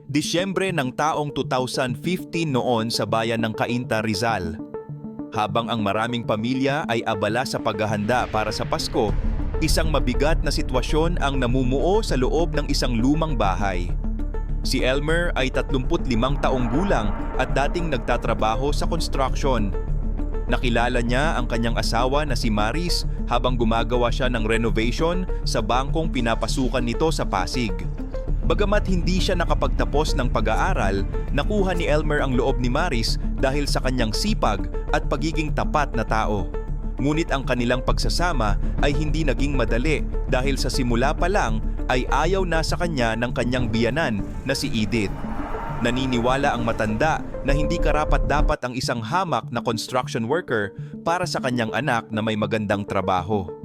Disyembre ng taong 2015 noon sa bayan ng Cainta, Rizal. Habang ang maraming pamilya ay abala sa paghahanda para sa Pasko, isang mabigat na sitwasyon ang namumuo sa loob ng isang lumang bahay. Si Elmer ay 35 taong gulang at dating nagtatrabaho sa construction. Nakilala niya ang kanyang asawa na si Maris habang gumagawa siya ng renovation sa bangkong pinapasukan nito sa Pasig. Bagamat hindi siya nakapagtapos ng pag-aaral, nakuha ni Elmer ang loob ni Maris dahil sa kanyang sipag at pagiging tapat na tao. Ngunit ang kanilang pagsasama ay hindi naging madali dahil sa simula pa lang ay ayaw na sa kanya ng kanyang biyanan na si Edith. Naniniwala ang matanda na hindi karapat-dapat ang isang hamak na construction worker para sa kanyang anak na may magandang trabaho.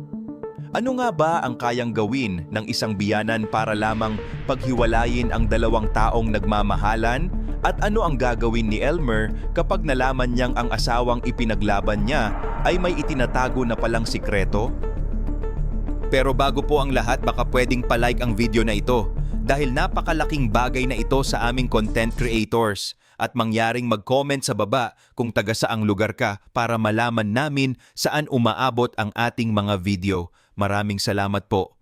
Ano nga ba ang kayang gawin ng isang biyanan para lamang paghiwalayin ang dalawang taong nagmamahalan? At ano ang gagawin ni Elmer kapag nalaman niyang ang asawang ipinaglaban niya ay may itinatago na palang sikreto? Pero bago po ang lahat, baka pwedeng palike ang video na ito dahil napakalaking bagay na ito sa aming content creators at mangyaring mag-comment sa baba kung taga saang lugar ka para malaman namin saan umaabot ang ating mga video. Maraming salamat po.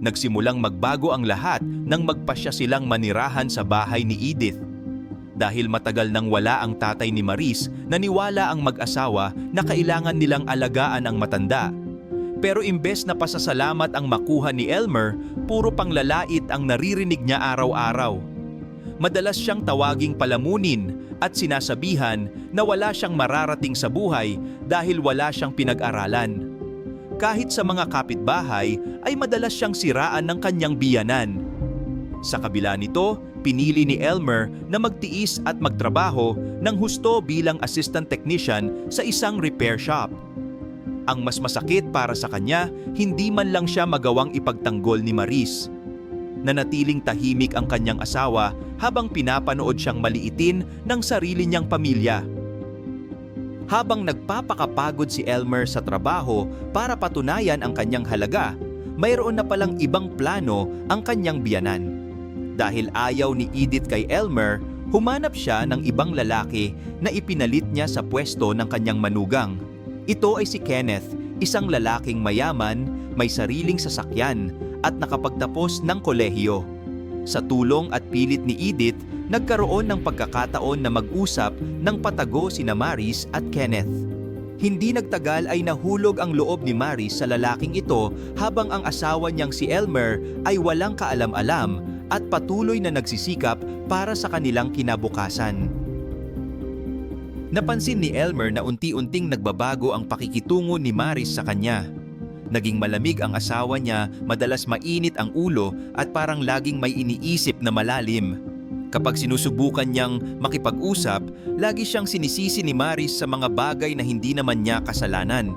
Nagsimulang magbago ang lahat nang magpasya silang manirahan sa bahay ni Edith. Dahil matagal nang wala ang tatay ni Maris, naniwala ang mag-asawa na kailangan nilang alagaan ang matanda. Pero imbes na pasasalamat ang makuha ni Elmer, puro panglalait ang naririnig niya araw-araw. Madalas siyang tawaging palamunin at sinasabihan na wala siyang mararating sa buhay dahil wala siyang pinag-aralan. Kahit sa mga kapitbahay ay madalas siyang siraan ng kanyang biyanan. Sa kabila nito, pinili ni Elmer na magtiis at magtrabaho ng husto bilang assistant technician sa isang repair shop. Ang mas masakit para sa kanya, hindi man lang siya magawang ipagtanggol ni Maris. Nanatiling tahimik ang kanyang asawa habang pinapanood siyang maliitin ng sarili niyang pamilya. Habang nagpapakapagod si Elmer sa trabaho para patunayan ang kanyang halaga, mayroon na palang ibang plano ang kanyang biyanan. Dahil ayaw ni Edith kay Elmer, humanap siya ng ibang lalaki na ipinalit niya sa pwesto ng kanyang manugang. Ito ay si Kenneth, isang lalaking mayaman, may sariling sasakyan at nakapagtapos ng kolehiyo. Sa tulong at pilit ni Edith, nagkaroon ng pagkakataon na mag-usap ng patago sina Maris at Kenneth. Hindi nagtagal ay nahulog ang loob ni Maris sa lalaking ito habang ang asawa niyang si Elmer ay walang kaalam-alam at patuloy na nagsisikap para sa kanilang kinabukasan. Napansin ni Elmer na unti-unting nagbabago ang pakikitungo ni Maris sa kanya. Naging malamig ang asawa niya, madalas mainit ang ulo at parang laging may iniisip na malalim. Kapag sinusubukan niyang makipag-usap, lagi siyang sinisisi ni Maris sa mga bagay na hindi naman niya kasalanan.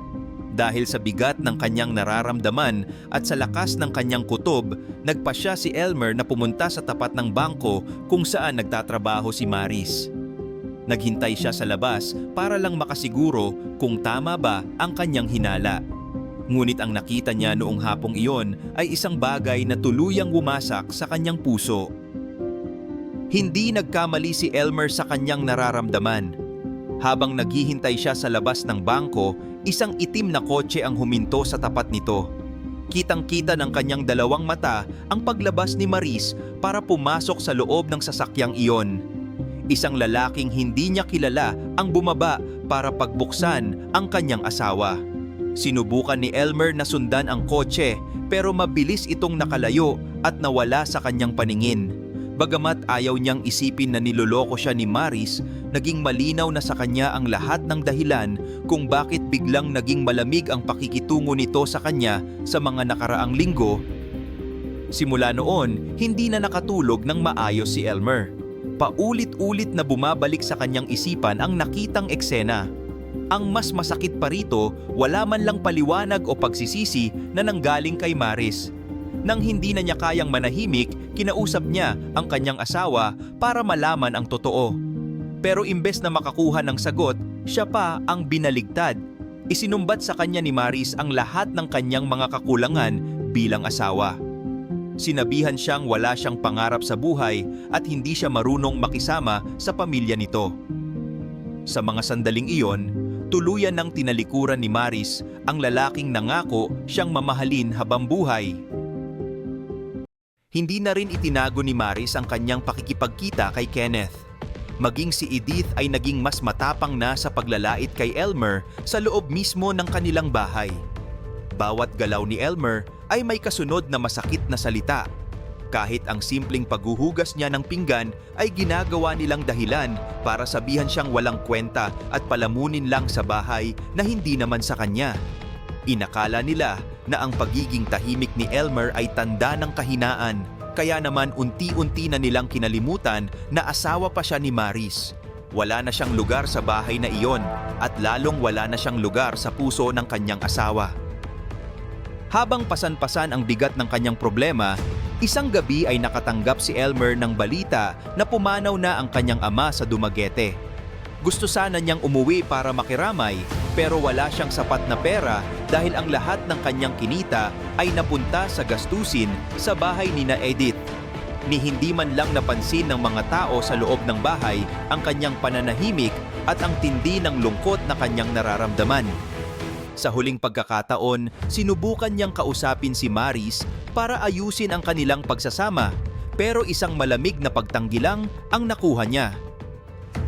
Dahil sa bigat ng kanyang nararamdaman at sa lakas ng kanyang kutob, nagpasya si Elmer na pumunta sa tapat ng bangko kung saan nagtatrabaho si Maris. Naghintay siya sa labas para lang makasiguro kung tama ba ang kanyang hinala. Ngunit ang nakita niya noong hapong iyon ay isang bagay na tuluyang wumasak sa kanyang puso. Hindi nagkamali si Elmer sa kanyang nararamdaman. Habang naghihintay siya sa labas ng bangko, isang itim na kotse ang huminto sa tapat nito. Kitang-kita ng kanyang dalawang mata ang paglabas ni Maris para pumasok sa loob ng sasakyang iyon. Isang lalaking hindi niya kilala ang bumaba para pagbuksan ang kanyang asawa. Sinubukan ni Elmer na sundan ang kotse pero mabilis itong nakalayo at nawala sa kanyang paningin. Bagamat ayaw niyang isipin na niloloko siya ni Maris, naging malinaw na sa kanya ang lahat ng dahilan kung bakit biglang naging malamig ang pakikitungo nito sa kanya sa mga nakaraang linggo. Simula noon, hindi na nakatulog ng maayos si Elmer. Paulit-ulit na bumabalik sa kanyang isipan ang nakitang eksena. Ang mas masakit pa rito, wala man lang paliwanag o pagsisisi na nanggaling kay Maris. Nang hindi na niya kayang manahimik, kinausap niya ang kanyang asawa para malaman ang totoo. Pero imbes na makakuha ng sagot, siya pa ang binaligtad. Isinumbat sa kanya ni Maris ang lahat ng kanyang mga kakulangan bilang asawa. Sinabihan siyang wala siyang pangarap sa buhay at hindi siya marunong makisama sa pamilya nito. Sa mga sandaling iyon, tuluyan ng tinalikuran ni Maris ang lalaking nangako siyang mamahalin habang buhay. Hindi na rin itinago ni Maris ang kanyang pakikipagkita kay Kenneth. Maging si Edith ay naging mas matapang na sa paglalait kay Elmer sa loob mismo ng kanilang bahay. Bawat galaw ni Elmer ay may kasunod na masakit na salita. Kahit ang simpleng paghuhugas niya ng pinggan ay ginagawa nilang dahilan para sabihan siyang walang kwenta at palamunin lang sa bahay na hindi naman sa kanya. Inakala nila na ang pagiging tahimik ni Elmer ay tanda ng kahinaan, kaya naman unti-unti na nilang kinalimutan na asawa pa siya ni Maris. Wala na siyang lugar sa bahay na iyon at lalong wala na siyang lugar sa puso ng kanyang asawa. Habang pasan-pasan ang bigat ng kanyang problema, isang gabi ay nakatanggap si Elmer ng balita na pumanaw na ang kanyang ama sa Dumaguete. Gusto sana niyang umuwi para makiramay pero wala siyang sapat na pera dahil ang lahat ng kanyang kinita ay napunta sa gastusin sa bahay nina Edith. Ni hindi man lang napansin ng mga tao sa loob ng bahay ang kanyang pananahimik at ang tindi ng lungkot na kanyang nararamdaman. Sa huling pagkakataon, sinubukan niyang kausapin si Maris para ayusin ang kanilang pagsasama, pero isang malamig na pagtanggi lang ang nakuha niya.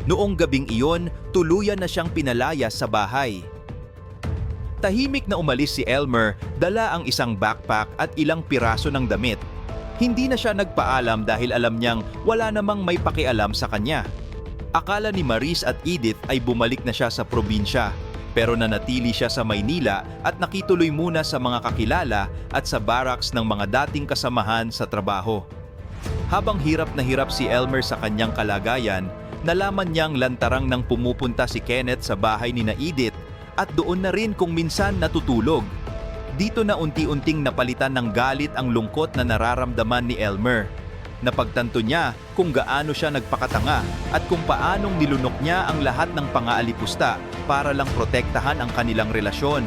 Noong gabing iyon, tuluyan na siyang pinalayas sa bahay. Tahimik na umalis si Elmer, dala ang isang backpack at ilang piraso ng damit. Hindi na siya nagpaalam dahil alam niyang wala namang may pakialam sa kanya. Akala ni Maris at Edith ay bumalik na siya sa probinsya. Pero nanatili siya sa Maynila at nakituloy muna sa mga kakilala at sa barracks ng mga dating kasamahan sa trabaho. Habang hirap na hirap si Elmer sa kanyang kalagayan, nalaman niyang lantarang nang pumupunta si Kenneth sa bahay ni na Edith at doon na rin kung minsan natutulog. Dito na unti-unting napalitan ng galit ang lungkot na nararamdaman ni Elmer. Napagtanto niya kung gaano siya nagpakatanga at kung paanong nilunok niya ang lahat ng pangaalipusta para lang protektahan ang kanilang relasyon.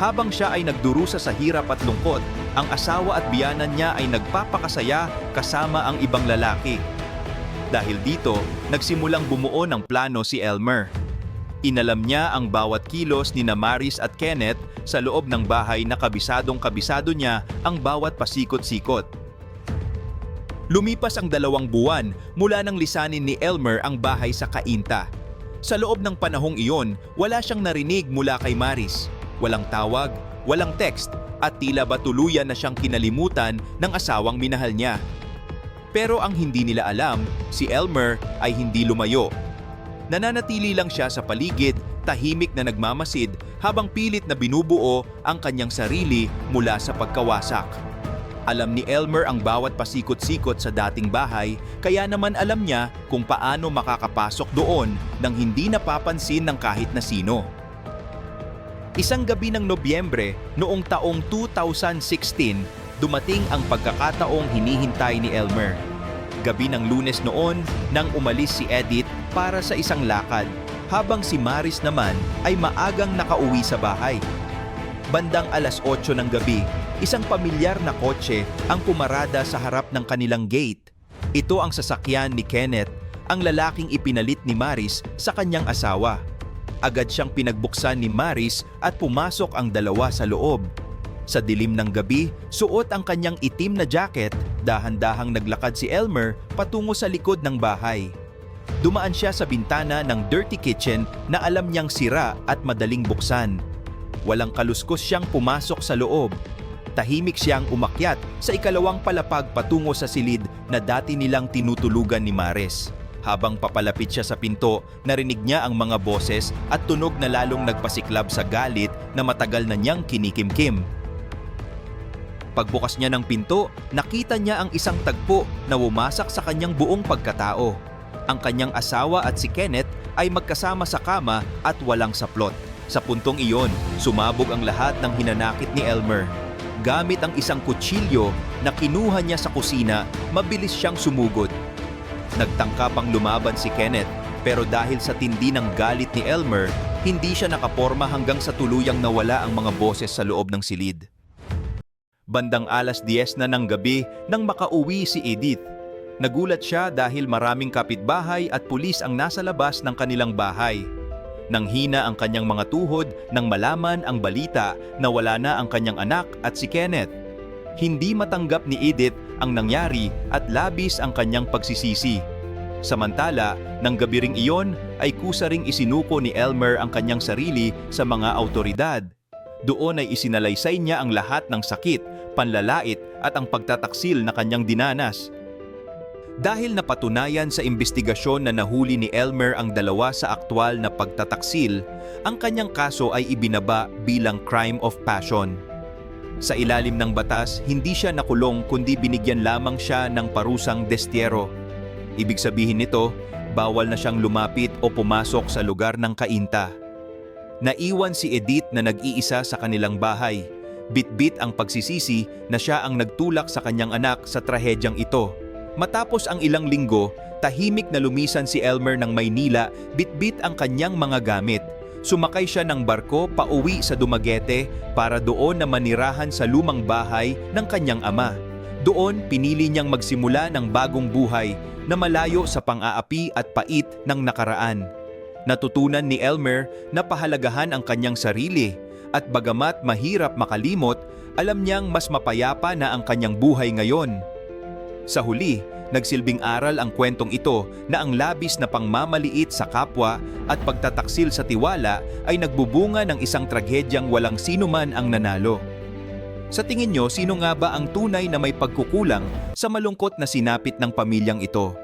Habang siya ay nagdurusa sa hirap at lungkot, ang asawa at biyanan niya ay nagpapakasaya kasama ang ibang lalaki. Dahil dito, nagsimulang bumuo ng plano si Elmer. Inalam niya ang bawat kilos ni na Maris at Kenneth sa loob ng bahay na kabisadong-kabisado niya ang bawat pasikot-sikot. Lumipas ang 2 buwan mula nang lisanin ni Elmer ang bahay sa Cainta. Sa loob ng panahong iyon, wala siyang narinig mula kay Maris. Walang tawag, walang text, at tila ba tuluyan na siyang kinalimutan ng asawang minahal niya. Pero ang hindi nila alam, si Elmer ay hindi lumayo. Nananatili lang siya sa paligid, tahimik na nagmamasid habang pilit na binubuo ang kanyang sarili mula sa pagkawasak. Alam ni Elmer ang bawat pasikot-sikot sa dating bahay, kaya naman alam niya kung paano makakapasok doon nang hindi napapansin ng kahit na sino. Isang gabi ng Nobyembre noong taong 2016, dumating ang pagkakataong hinihintay ni Elmer. Gabi ng Lunes noon nang umalis si Edith para sa isang lakad, habang si Maris naman ay maagang nakauwi sa bahay. Bandang 8:00 ng gabi, isang pamilyar na kotse ang pumarada sa harap ng kanilang gate. Ito ang sasakyan ni Kenneth, ang lalaking ipinalit ni Maris sa kanyang asawa. Agad siyang pinagbuksan ni Maris at pumasok ang dalawa sa loob. Sa dilim ng gabi, suot ang kanyang itim na jacket, dahan-dahang naglakad si Elmer patungo sa likod ng bahay. Dumaan siya sa bintana ng dirty kitchen na alam niyang sira at madaling buksan. Walang kaluskos siyang pumasok sa loob. Tahimik siyang umakyat sa ikalawang palapag patungo sa silid na dati nilang tinutulugan ni Maris. Habang papalapit siya sa pinto, narinig niya ang mga boses at tunog na lalong nagpasiklab sa galit na matagal na niyang kinikimkim. Pagbukas niya ng pinto, nakita niya ang isang tagpo na wumasak sa kanyang buong pagkatao. Ang kanyang asawa at si Kenneth ay magkasama sa kama at walang saplot. Sa puntong iyon, sumabog ang lahat ng hinanakit ni Elmer. Gamit ang isang kutsilyo na kinuha niya sa kusina, mabilis siyang sumugod. Nagtangka pang lumaban si Kenneth, pero dahil sa tindi ng galit ni Elmer, hindi siya nakaporma hanggang sa tuluyang nawala ang mga boses sa loob ng silid. Bandang 10:00 na ng gabi nang makauwi si Edith. Nagulat siya dahil maraming kapitbahay at pulis ang nasa labas ng kanilang bahay. Nanghina ang kanyang mga tuhod nang malaman ang balita na wala na ang kanyang anak at si Kenneth. Hindi matanggap ni Edith ang nangyari at labis ang kanyang pagsisisi. Samantala, nang gabi ring iyon ay kusa ring isinuko ni Elmer ang kanyang sarili sa mga awtoridad. Doon ay isinalaysay niya ang lahat ng sakit, panlalait at ang pagtataksil na kanyang dinanas. Dahil napatunayan sa investigasyon na nahuli ni Elmer ang dalawa sa aktwal na pagtataksil, ang kanyang kaso ay ibinaba bilang crime of passion. Sa ilalim ng batas, hindi siya nakulong kundi binigyan lamang siya ng parusang destierro. Ibig sabihin nito, bawal na siyang lumapit o pumasok sa lugar ng kainta. Naiwan si Edith na nag-iisa sa kanilang bahay. Bitbit ang pagsisisi na siya ang nagtulak sa kanyang anak sa trahedyang ito. Matapos ang ilang linggo, tahimik na lumisan si Elmer ng Maynila, bitbit ang kanyang mga gamit. Sumakay siya ng barko pauwi sa Dumaguete para doon na manirahan sa lumang bahay ng kanyang ama. Doon pinili niyang magsimula ng bagong buhay na malayo sa pang-aapi at pait ng nakaraan. Natutunan ni Elmer na pahalagahan ang kanyang sarili at bagamat mahirap makalimot, alam niyang mas mapayapa na ang kanyang buhay ngayon. Sa huli, nagsilbing aral ang kwentong ito na ang labis na pangmamaliit sa kapwa at pagtataksil sa tiwala ay nagbubunga ng isang tragedyang walang sinuman ang nanalo. Sa tingin niyo, sino nga ba ang tunay na may pagkukulang sa malungkot na sinapit ng pamilyang ito?